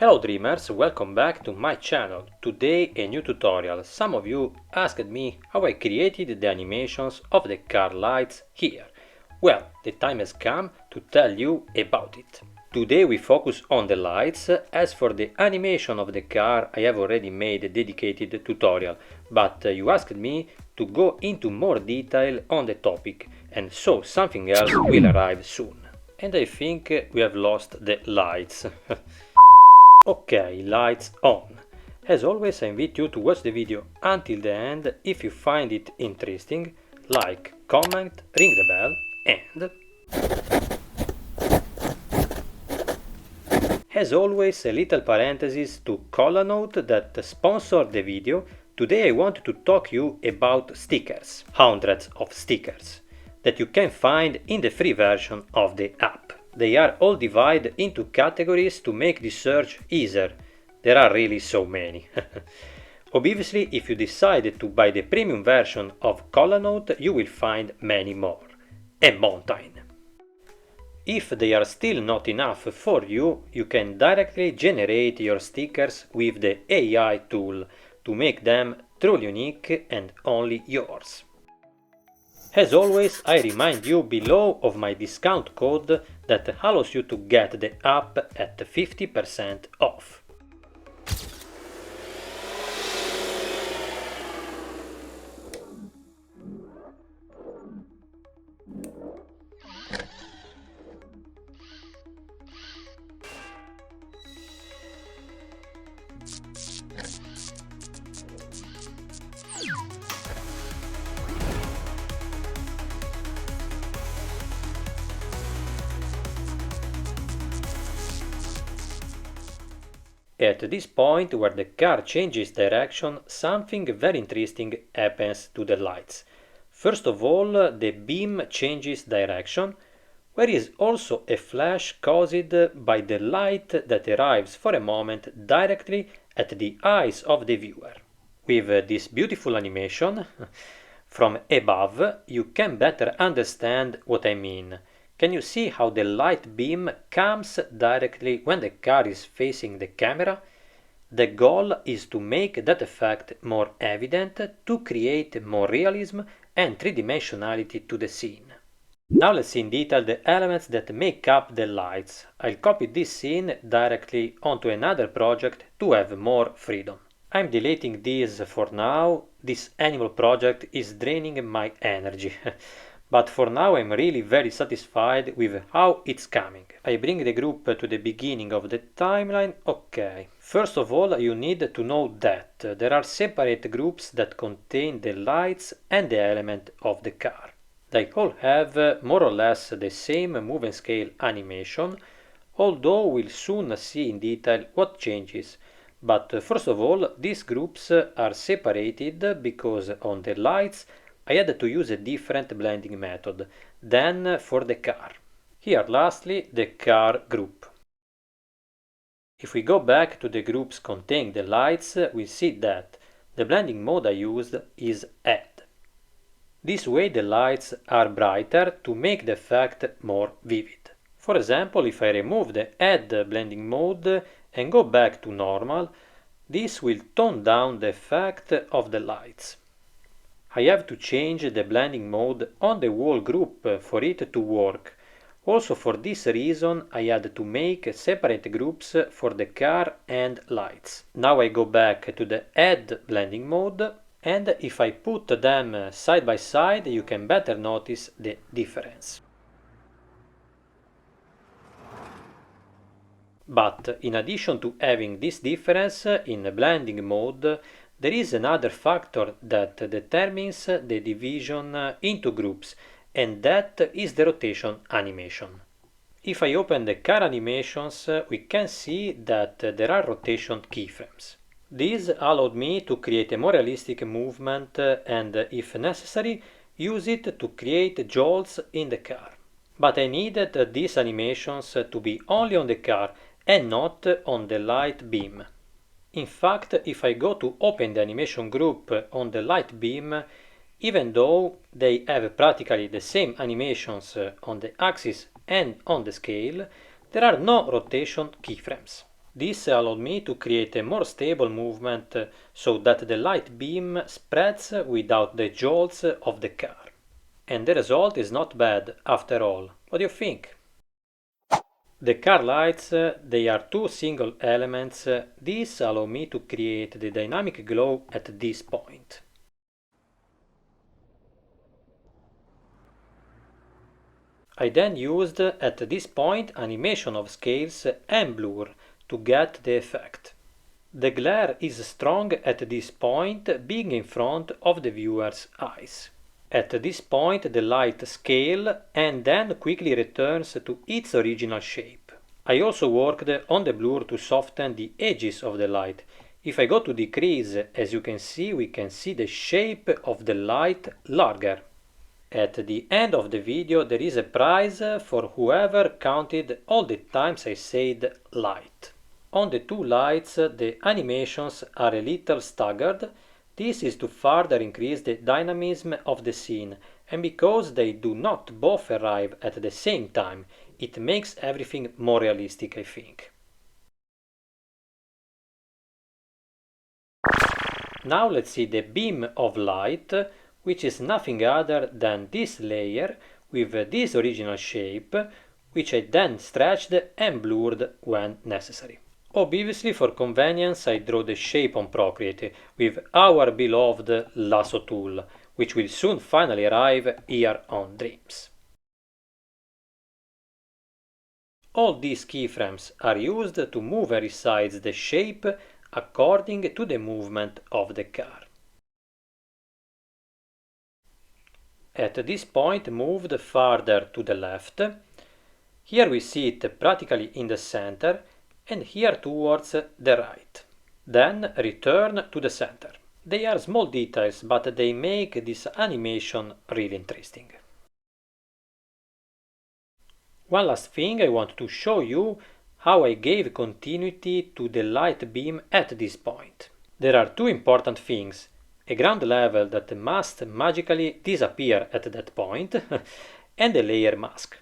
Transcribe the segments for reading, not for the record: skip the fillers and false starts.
Hello dreamers, welcome back to my channel. Today a new tutorial. Some of you asked me how I created the animations of the car lights here. Well, the time has come to tell you about it. Today we focus on the lights. As for the animation of the car, I have already made a dedicated tutorial, but you asked me to go into more detail on the topic, and so something else will arrive soon. And I think we have lost the lights. Okay, lights on. As always, I invite you to watch the video until the end. If you find it interesting, like, comment, ring the bell, and... As always, a little parenthesis to collanote that sponsor the video. Today I want to talk you about stickers, hundreds of stickers, that you can find in the free version of the app. They are all divided into categories to make the search easier. There are really so many. Obviously, if you decide to buy the premium version of collanote, you will find many more. A mountain. If they are still not enough for you, you can directly generate your stickers with the AI tool to make them truly unique and only yours. As always, I remind you below of my discount code that allows you to get the app at 50% off. At this point where the car changes direction, something very interesting happens to the lights. First of all, the beam changes direction. There is also a flash caused by the light that arrives for a moment directly at the eyes of the viewer. With this beautiful animation from above, you can better understand what I mean. Can you see how the light beam comes directly when the car is facing the camera? The goal is to make that effect more evident, to create more realism and three-dimensionality to the scene. Now let's see in detail the elements that make up the lights. I'll copy this scene directly onto another project to have more freedom. I'm deleting this for now. This animal project is draining my energy. But for now I'm really very satisfied with how it's coming. I bring the group to the beginning of the timeline. Okay. First of all, you need to know that there are separate groups that contain the lights and the element of the car. They all have more or less the same move and scale animation, although we'll soon see in detail what changes. But first of all, these groups are separated because on the lights I had to use a different blending method than for the car. Here lastly, the car group. If we go back to the groups containing the lights, we see that the blending mode I used is Add. This way the lights are brighter to make the effect more vivid. For example, if I remove the Add blending mode and go back to normal, this will tone down the effect of the lights. I have to change the blending mode on the whole group for it to work. Also for this reason I had to make separate groups for the car and lights. Now I go back to the Add blending mode, and if I put them side by side you can better notice the difference. But in addition to having this difference in blending mode, there is another factor that determines the division into groups, and that is the rotation animation. If I open the car animations, we can see that there are rotation keyframes. This allowed me to create a more realistic movement and, if necessary, use it to create jolts in the car. But I needed these animations to be only on the car and not on the light beam. In fact, if I go to open the animation group on the light beam, even though they have practically the same animations on the axis and on the scale, there are no rotation keyframes. This allowed me to create a more stable movement so that the light beam spreads without the jolts of the car. And the result is not bad after all. What do you think? The car lights, they are two single elements. These allow me to create the dynamic glow at this point. I then used at this point animation of scales and blur to get the effect. The glare is strong at this point, being in front of the viewer's eyes. At this point the light scales and then quickly returns to its original shape. I also worked on the blur to soften the edges of the light. If I go to decrease, as you can see, we can see the shape of the light larger. At the end of the video there is a prize for whoever counted all the times I said light. On the two lights the animations are a little staggered. This is to further increase the dynamism of the scene, and because they do not both arrive at the same time, it makes everything more realistic, I think. Now let's see the beam of light, which is nothing other than this layer with this original shape, which I then stretched and blurred when necessary. Obviously, for convenience, I draw the shape on Procreate with our beloved lasso tool, which will soon finally arrive here on Dreams. All these keyframes are used to move and resize the shape according to the movement of the car. At this point moved farther to the left. Here we see it practically in the center, and here towards the right. Then return to the center. They are small details, but they make this animation really interesting. One last thing, I want to show you how I gave continuity to the light beam at this point. There are two important things: a ground level that must magically disappear at that point, and a layer mask.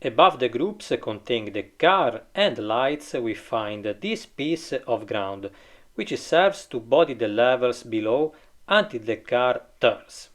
Above the groups containing the car and lights we find this piece of ground, which serves to body the levels below until the car turns.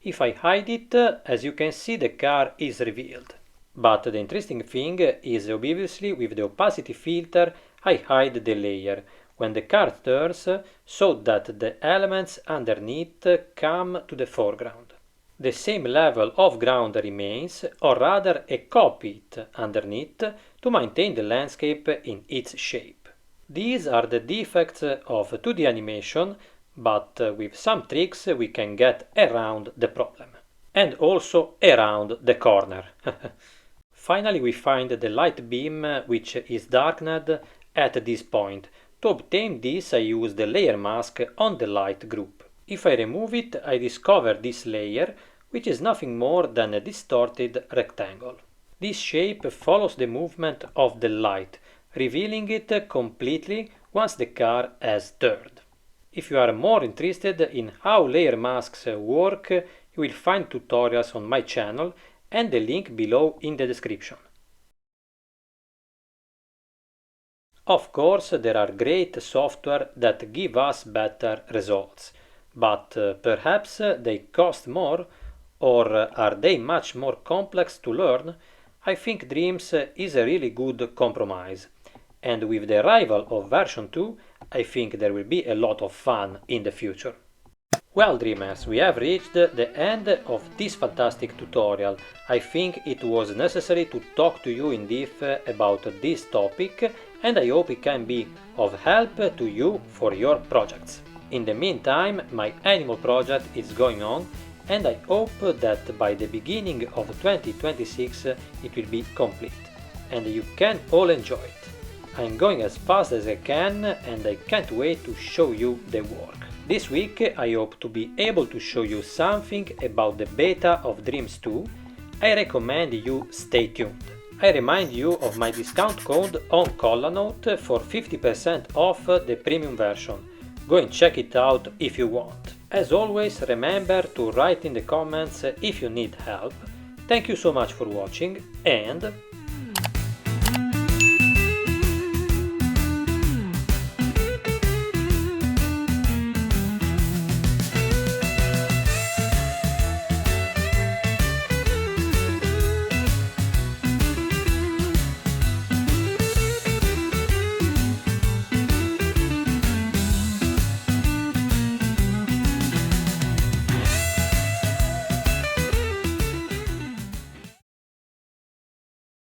If I hide it, as you can see, the car is revealed. But the interesting thing is obviously with the opacity filter I hide the layer when the car turns so that the elements underneath come to the foreground. The same level of ground remains, or rather a copy it underneath to maintain the landscape in its shape. These are the defects of 2D animation, but with some tricks we can get around the problem. And also around the corner. Finally we find the light beam which is darkened at this point. To obtain this I use the layer mask on the light group. If I remove it, I discover this layer, which is nothing more than a distorted rectangle. This shape follows the movement of the light, revealing it completely once the car has turned. If you are more interested in how layer masks work, you will find tutorials on my channel and the link below in the description. Of course, there are great software that give us better results, but perhaps they cost more, or are they much more complex to learn? I think Dreams is a really good compromise, and with the arrival of version 2, I think there will be a lot of fun in the future. Well, Dreamers, we have reached the end of this fantastic tutorial. I think it was necessary to talk to you in depth about this topic, and I hope it can be of help to you for your projects. In the meantime, my animal project is going on, and I hope that by the beginning of 2026 it will be complete, and you can all enjoy it. I'm going as fast as I can, and I can't wait to show you the work. This week I hope to be able to show you something about the beta of Dreams 2. I recommend you stay tuned. I remind you of my discount code on collanote for 50% off the premium version. Go and check it out if you want. As always, remember to write in the comments if you need help. Thank you so much for watching, and